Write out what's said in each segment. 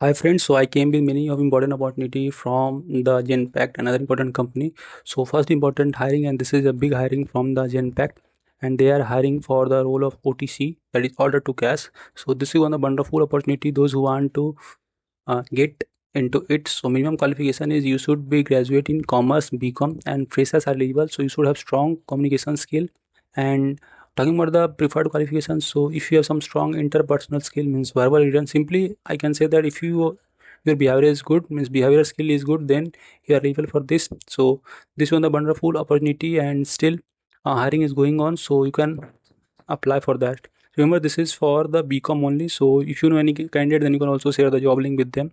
Hi friends, so I came with many of important opportunity from the Genpact, another important company. So first important hiring, and this is a big hiring from the Genpact, and they are hiring for the role of OTC, that is order to cash. So this is one of the wonderful opportunity. Those who want to get into it. So minimum qualification is you should be graduate in commerce, BCom, and freshers are eligible. So you should have strong communication skill. And talking about the preferred qualifications, so if you have some strong interpersonal skill, means verbal written, simply I can say that if your behavior is good, means behavioral skill is good, then you are eligible for this. So this one the wonderful opportunity, and still hiring is going on, so you can apply for that. Remember, this is for the BCom only. So if you know any candidate, then you can also share the job link with them.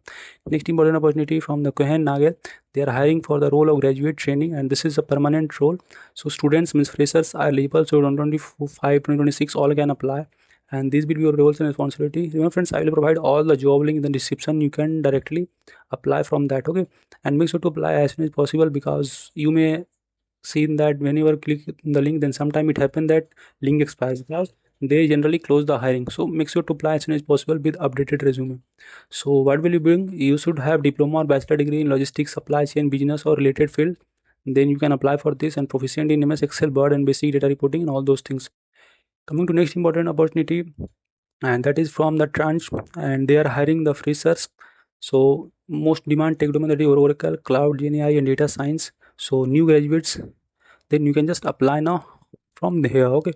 Next important opportunity from the Kuhen NCW. They are hiring for the role of graduate training, and this is a permanent role. So students, means freshers, are eligible. So 2025, 2026, all can apply. And these will be your roles and responsibility. Remember, friends, I will provide all the job link in the description. You can directly apply from that. Okay, and make sure to apply as soon as possible, because you may seen that whenever you click the link, then sometime it happen that link expires, because they generally close the hiring. So make sure to apply as soon as possible with updated resume. So what will you bring? You should have diploma or bachelor degree in logistics, supply chain, business or related field. Then you can apply for this, and proficient in MS Excel, Word and basic data reporting and all those things. Coming to next important opportunity, and that is from the Tranche, and they are hiring the freshers. So most demand tech domain, that is Oracle, Cloud, GenAI and data science. So new graduates, then you can just apply now from here. Okay,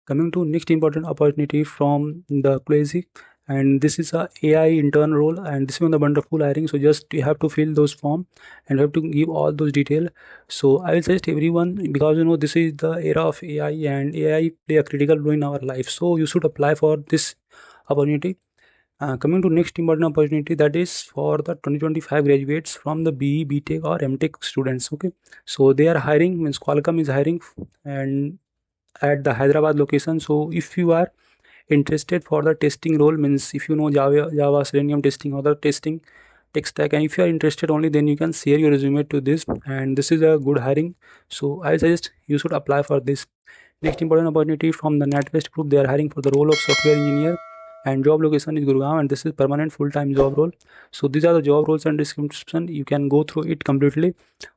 coming to next important opportunity from the Klusize, and this is a AI intern role, and this is one of the wonderful hiring. So just you have to fill those form and you have to give all those detail. So I will suggest everyone, because this is the era of AI, and AI play a critical role in our life, so you should apply for this opportunity. Coming to next important opportunity, that is for the 2025 graduates from the BE, BTech or MTech students. Okay, so they are hiring, means Qualcomm is hiring, and at the Hyderabad location. So if you are interested for the testing role, means if you know Java, Selenium testing or the testing tech stack, and if you are interested only, then you can share your resume to this, and this is a good hiring. So I suggest you should apply for this. Next important opportunity from the Natwest group, they are hiring for the role of software engineer, and job location is Gurugram, and this is permanent full-time job role. So these are the job roles and description. You can go through it completely.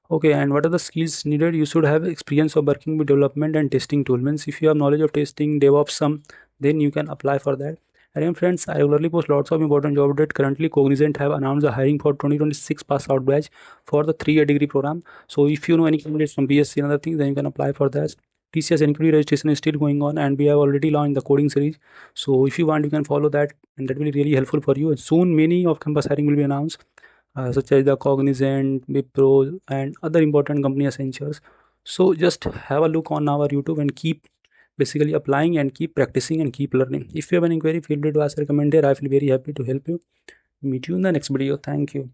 Okay, and what are the skills needed? You should have experience of working with development and testing tool. Means if you have knowledge of testing, DevOps, some, then you can apply for that. And then friends, I regularly post lots of important job updates. Currently, Cognizant have announced the hiring for 2026 pass out batch for the 3-year degree program. So if you know any candidates from BSc and other things, then you can apply for that. TCS NQT registration is still going on, and we have already launched the coding series. So if you want, you can follow that, and that will be really helpful for you. And soon, many of campus hiring will be announced, such as the Cognizant, Wipro, and other important company essentials. So just have a look on our YouTube and keep basically applying and keep practicing and keep learning. If you have any query, feel free to ask, recommend there. I feel very happy to help you. Meet you in the next video. Thank you.